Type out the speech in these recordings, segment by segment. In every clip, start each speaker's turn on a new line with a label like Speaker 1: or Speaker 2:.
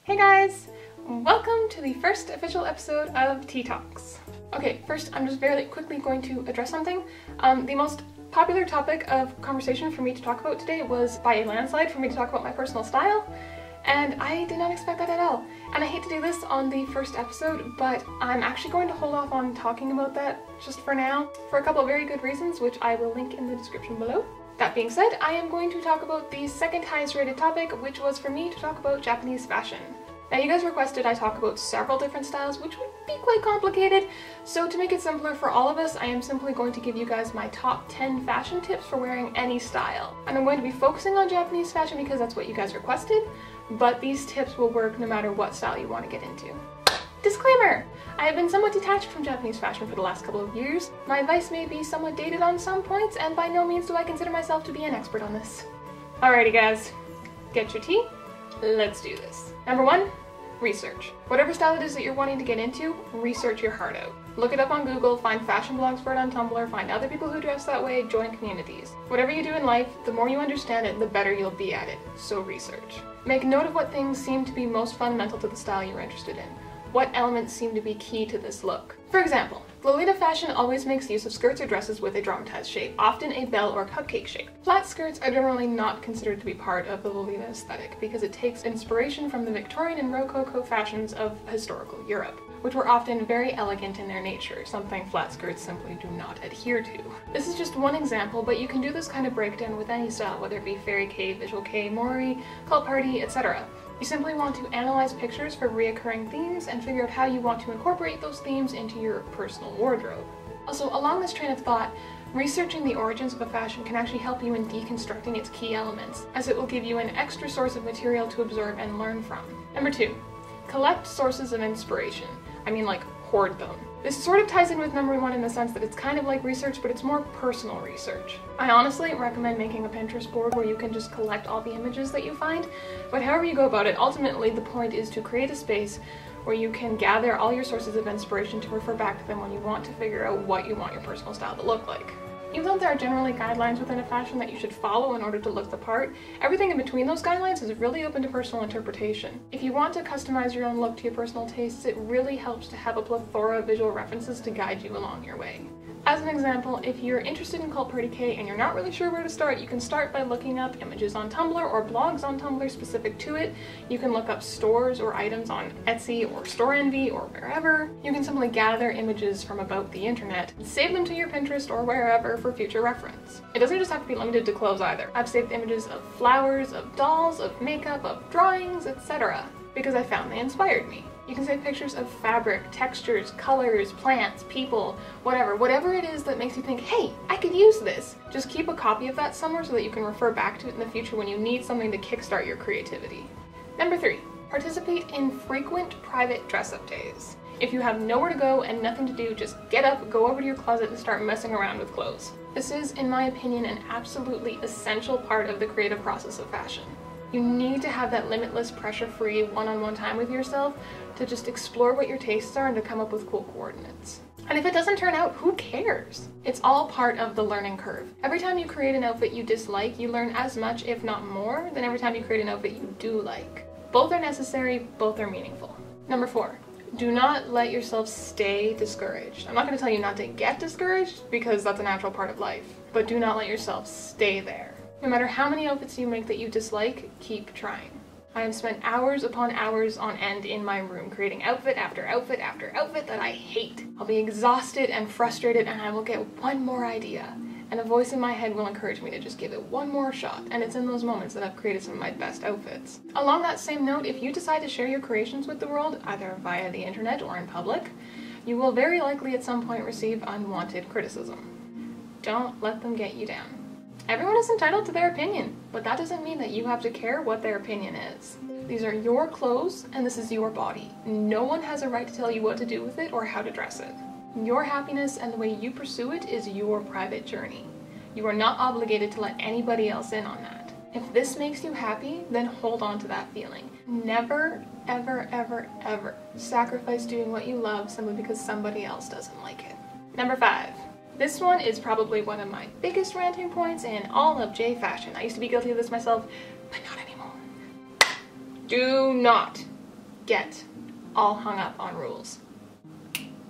Speaker 1: Hey guys! Welcome to the first official episode of Tea Talks. Okay, first I'm just very quickly going to address something. The most popular topic of conversation for me to talk about today was by a landslide for me to talk about my personal style, and I did not expect that at all. And I hate to do this on the first episode, but I'm actually going to hold off on talking about that just for now, for a couple of very good reasons, which I will link in the description below. That being said, I am going to talk about the second highest rated topic, which was for me to talk about Japanese fashion. Now you guys requested I talk about several different styles, which would be quite complicated, so to make it simpler for all of us, I am simply going to give you guys my top 10 fashion tips for wearing any style. And I'm going to be focusing on Japanese fashion because that's what you guys requested, but these tips will work no matter what style you want to get into. Disclaimer! I have been somewhat detached from Japanese fashion for the last couple of years. My advice may be somewhat dated on some points, and by no means do I consider myself to be an expert on this. Alrighty guys, get your tea, let's do this. Number 1, research. Whatever style it is that you're wanting to get into, research your heart out. Look it up on Google, find fashion blogs for it on Tumblr, find other people who dress that way, join communities. Whatever you do in life, the more you understand it, the better you'll be at it, so research. Make note of what things seem to be most fundamental to the style you're interested in. What elements seem to be key to this look? For example, Lolita fashion always makes use of skirts or dresses with a dramatized shape, often a bell or cupcake shape. Flat skirts are generally not considered to be part of the Lolita aesthetic because it takes inspiration from the Victorian and Rococo fashions of historical Europe, which were often very elegant in their nature, something flat skirts simply do not adhere to. This is just one example, but you can do this kind of breakdown with any style, whether it be fairy kei, visual kei, mori, cult party, etc. You simply want to analyze pictures for reoccurring themes and figure out how you want to incorporate those themes into your personal wardrobe. Also, along this train of thought, researching the origins of a fashion can actually help you in deconstructing its key elements, as it will give you an extra source of material to observe and learn from. Number 2, collect sources of inspiration. I mean, like, hoard them. This sort of ties in with number 1 in the sense that it's kind of like research, but it's more personal research. I honestly recommend making a Pinterest board where you can just collect all the images that you find, but however you go about it, ultimately the point is to create a space where you can gather all your sources of inspiration to refer back to them when you want to figure out what you want your personal style to look like. Even though there are generally guidelines within a fashion that you should follow in order to look the part, everything in between those guidelines is really open to personal interpretation. If you want to customize your own look to your personal tastes, it really helps to have a plethora of visual references to guide you along your way. As an example, if you're interested in cult party kei and you're not really sure where to start, you can start by looking up images on Tumblr or blogs on Tumblr specific to it. You can look up stores or items on Etsy or Store Envy or wherever. You can simply gather images from about the internet and save them to your Pinterest or wherever for future reference. It doesn't just have to be limited to clothes either. I've saved images of flowers, of dolls, of makeup, of drawings, etc. because I found they inspired me. You can save pictures of fabric, textures, colors, plants, people, whatever it is that makes you think, hey, I could use this. Just keep a copy of that somewhere so that you can refer back to it in the future when you need something to kickstart your creativity. Number 3, participate in frequent private dress-up days. If you have nowhere to go and nothing to do, just get up, go over to your closet and start messing around with clothes. This is, in my opinion, an absolutely essential part of the creative process of fashion. You need to have that limitless, pressure-free, one-on-one time with yourself to just explore what your tastes are and to come up with cool coordinates. And if it doesn't turn out, who cares? It's all part of the learning curve. Every time you create an outfit you dislike, you learn as much, if not more, than every time you create an outfit you do like. Both are necessary, both are meaningful. Number 4, do not let yourself stay discouraged. I'm not going to tell you not to get discouraged, because that's a natural part of life, but do not let yourself stay there. No matter how many outfits you make that you dislike, keep trying. I have spent hours upon hours on end in my room creating outfit after outfit after outfit that I hate. I'll be exhausted and frustrated and I will get one more idea, and a voice in my head will encourage me to just give it one more shot, and it's in those moments that I've created some of my best outfits. Along that same note, if you decide to share your creations with the world, either via the internet or in public, you will very likely at some point receive unwanted criticism. Don't let them get you down. Everyone is entitled to their opinion, but that doesn't mean that you have to care what their opinion is. These are your clothes, and this is your body. No one has a right to tell you what to do with it or how to dress it. Your happiness and the way you pursue it is your private journey. You are not obligated to let anybody else in on that. If this makes you happy, then hold on to that feeling. Never, ever, ever, ever sacrifice doing what you love simply because somebody else doesn't like it. Number 5. This one is probably one of my biggest ranting points in all of J fashion. I used to be guilty of this myself, but not anymore. Do not get all hung up on rules.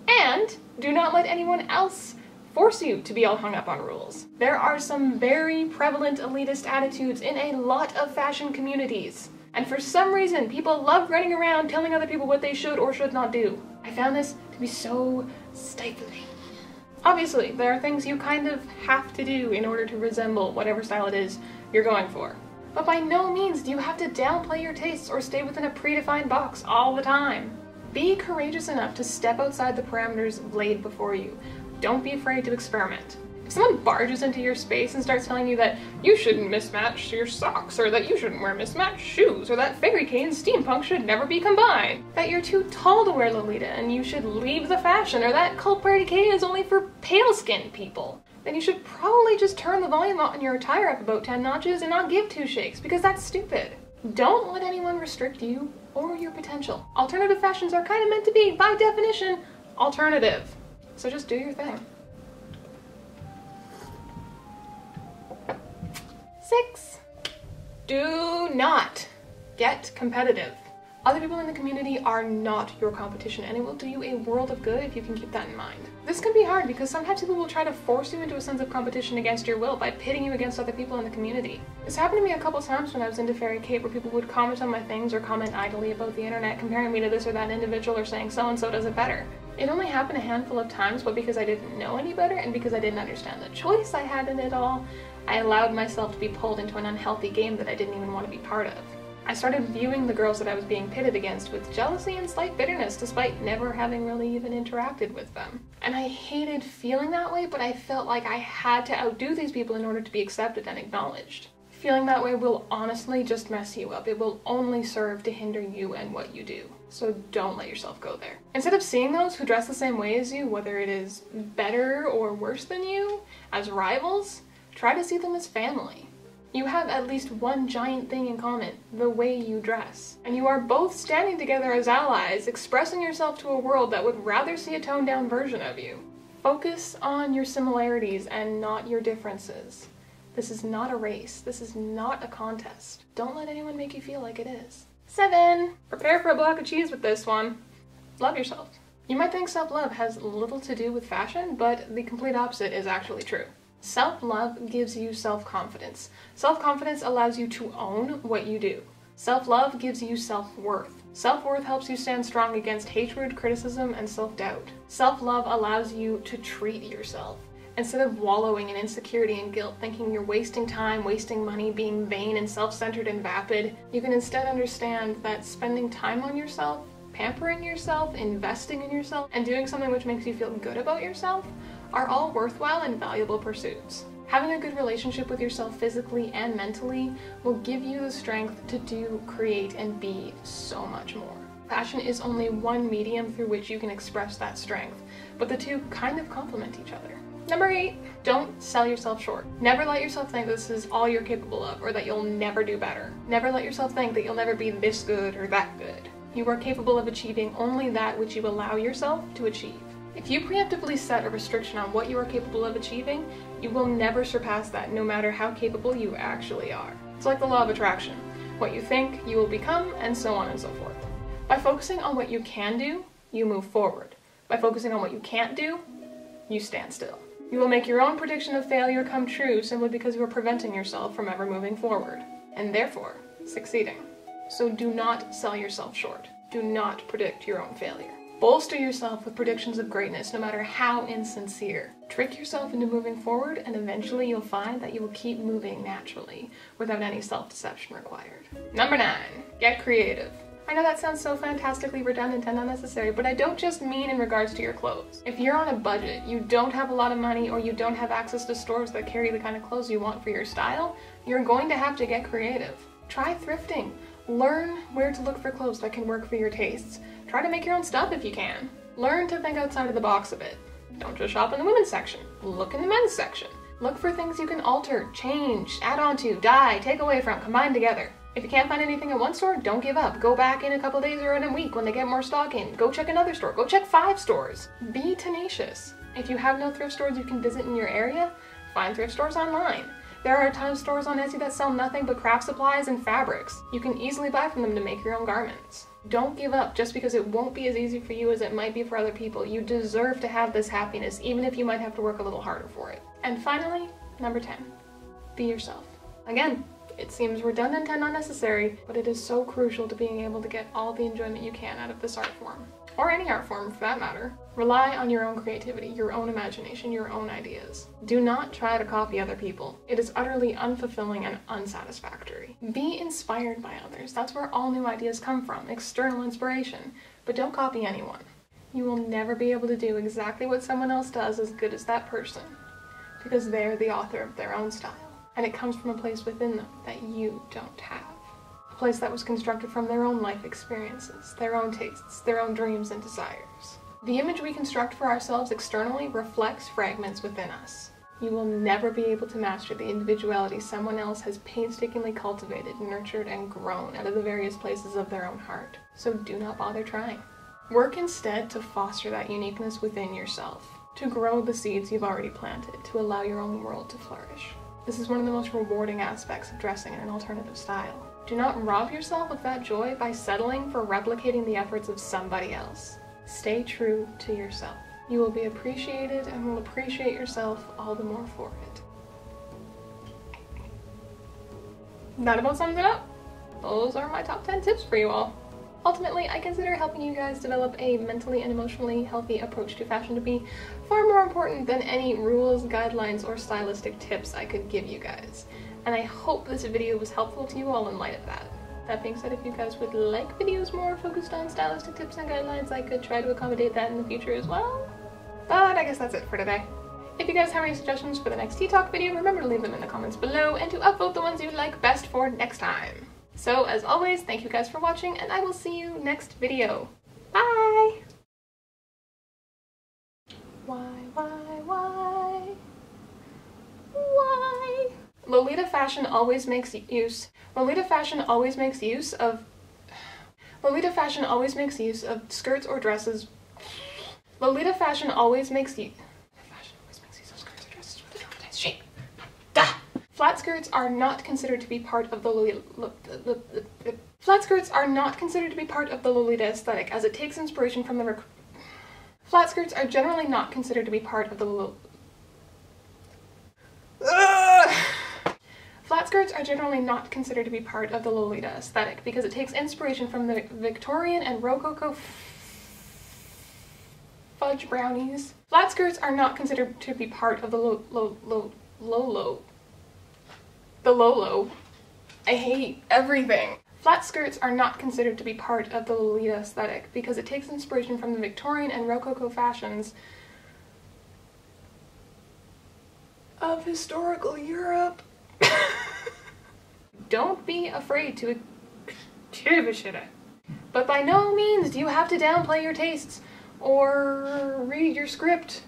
Speaker 1: And do not let anyone else force you to be all hung up on rules. There are some very prevalent elitist attitudes in a lot of fashion communities. And for some reason, people love running around telling other people what they should or should not do. I found this to be so stifling. Obviously, there are things you kind of have to do in order to resemble whatever style it is you're going for. But by no means do you have to downplay your tastes or stay within a predefined box all the time. Be courageous enough to step outside the parameters laid before you. Don't be afraid to experiment. If someone barges into your space and starts telling you that you shouldn't mismatch your socks, or that you shouldn't wear mismatched shoes, or that fairy cane and steampunk should never be combined, that you're too tall to wear Lolita and you should leave the fashion, or that cult party K is only for pale-skinned people, then you should probably just turn the volume on your attire up about 10 notches and not give two shakes, because that's stupid. Don't let anyone restrict you or your potential. Alternative fashions are kind of meant to be, by definition, alternative. So just do your thing. 6. Do not get competitive. Other people in the community are not your competition, and it will do you a world of good if you can keep that in mind. This can be hard because sometimes people will try to force you into a sense of competition against your will by pitting you against other people in the community. This happened to me a couple times when I was into Fairy Cape, where people would comment on my things or comment idly about the internet, comparing me to this or that individual or saying so-and-so does it better. It only happened a handful of times, but because I didn't know any better and because I didn't understand the choice I had in it all, I allowed myself to be pulled into an unhealthy game that I didn't even want to be part of. I started viewing the girls that I was being pitted against with jealousy and slight bitterness, despite never having really even interacted with them. And I hated feeling that way, but I felt like I had to outdo these people in order to be accepted and acknowledged. Feeling that way will honestly just mess you up. It will only serve to hinder you and what you do. So don't let yourself go there. Instead of seeing those who dress the same way as you, whether it is better or worse than you, as rivals, try to see them as family. You have at least one giant thing in common, the way you dress. And you are both standing together as allies, expressing yourself to a world that would rather see a toned-down version of you. Focus on your similarities and not your differences. This is not a race. This is not a contest. Don't let anyone make you feel like it is. 7. Prepare for a block of cheese with this one. Love yourself. You might think self-love has little to do with fashion, but the complete opposite is actually true. Self-love gives you self-confidence. Self-confidence allows you to own what you do. Self-love gives you self-worth. Self-worth helps you stand strong against hatred, criticism, and self-doubt. Self-love allows you to treat yourself. Instead of wallowing in insecurity and guilt, thinking you're wasting time, wasting money, being vain and self-centered and vapid, you can instead understand that spending time on yourself, pampering yourself, investing in yourself, and doing something which makes you feel good about yourself are all worthwhile and valuable pursuits. Having a good relationship with yourself physically and mentally will give you the strength to do, create, and be so much more. Fashion is only one medium through which you can express that strength, but the two kind of complement each other. Number 8, don't sell yourself short. Never let yourself think this is all you're capable of, or that you'll never do better. Never let yourself think that you'll never be this good or that good. You are capable of achieving only that which you allow yourself to achieve. If you preemptively set a restriction on what you are capable of achieving, you will never surpass that, no matter how capable you actually are. It's like the law of attraction. What you think, you will become, and so on and so forth. By focusing on what you can do, you move forward. By focusing on what you can't do, you stand still. You will make your own prediction of failure come true simply because you are preventing yourself from ever moving forward, and therefore succeeding. So do not sell yourself short. Do not predict your own failure. Bolster yourself with predictions of greatness, no matter how insincere. Trick yourself into moving forward, and eventually you'll find that you will keep moving naturally, without any self-deception required. Number 9, get creative. I know that sounds so fantastically redundant and unnecessary, but I don't just mean in regards to your clothes. If you're on a budget, you don't have a lot of money, or you don't have access to stores that carry the kind of clothes you want for your style, you're going to have to get creative. Try thrifting. Learn where to look for clothes that can work for your tastes. Try to make your own stuff if you can. Learn to think outside of the box a bit. Don't just shop in the women's section. Look in the men's section. Look for things you can alter, change, add on to, dye, take away from, combine together. If you can't find anything at one store, don't give up. Go back in a couple days or in a week when they get more stock in. Go check another store. Go check 5 stores. Be tenacious. If you have no thrift stores you can visit in your area, find thrift stores online. There are a ton of stores on Etsy that sell nothing but craft supplies and fabrics. You can easily buy from them to make your own garments. Don't give up just because it won't be as easy for you as it might be for other people. You deserve to have this happiness, even if you might have to work a little harder for it. And finally, number 10, be yourself. Again, it seems redundant and unnecessary, but it is so crucial to being able to get all the enjoyment you can out of this art form. Or any art form for that matter. Rely on your own creativity, your own imagination, your own ideas. Do not try to copy other people. It is utterly unfulfilling and unsatisfactory. Be inspired by others. That's where all new ideas come from, external inspiration. But don't copy anyone. You will never be able to do exactly what someone else does as good as that person, because they're the author of their own style. And it comes from a place within them that you don't have. A place that was constructed from their own life experiences, their own tastes, their own dreams and desires. The image we construct for ourselves externally reflects fragments within us. You will never be able to master the individuality someone else has painstakingly cultivated, nurtured, and grown out of the various places of their own heart. So do not bother trying. Work instead to foster that uniqueness within yourself, to grow the seeds you've already planted, to allow your own world to flourish. This is one of the most rewarding aspects of dressing in an alternative style. Do not rob yourself of that joy by settling for replicating the efforts of somebody else. Stay true to yourself. You will be appreciated and will appreciate yourself all the more for it. That about sums it up. Those are my top 10 tips for you all. Ultimately, I consider helping you guys develop a mentally and emotionally healthy approach to fashion to be far more important than any rules, guidelines, or stylistic tips I could give you guys. And I hope this video was helpful to you all in light of that. That being said, if you guys would like videos more focused on stylistic tips and guidelines, I could try to accommodate that in the future as well. But I guess that's it for today. If you guys have any suggestions for the next Tea Talk video, remember to leave them in the comments below and to upvote the ones you'd like best for next time. So, as always, thank you guys for watching, and I will see you next video. Bye! Why? Lolita Fashion always makes use of skirts or dresses. Lolita Fashion always makes use of skirts or dresses with a dramatized shape. Flat skirts are not considered to be part of the Lolita aesthetic, as it takes inspiration from the Flat skirts are generally not considered to be part of the Flat skirts are generally not considered to be part of the Lolita aesthetic because it takes inspiration from the Victorian and Rococo fudge brownies. Flat skirts are not considered to be part of the Lolo. I hate everything. Flat skirts are not considered to be part of the Lolita aesthetic because it takes inspiration from the Victorian and Rococo fashions of historical Europe. Don't be afraid to exhibit it. But by no means do you have to downplay your tastes or read your script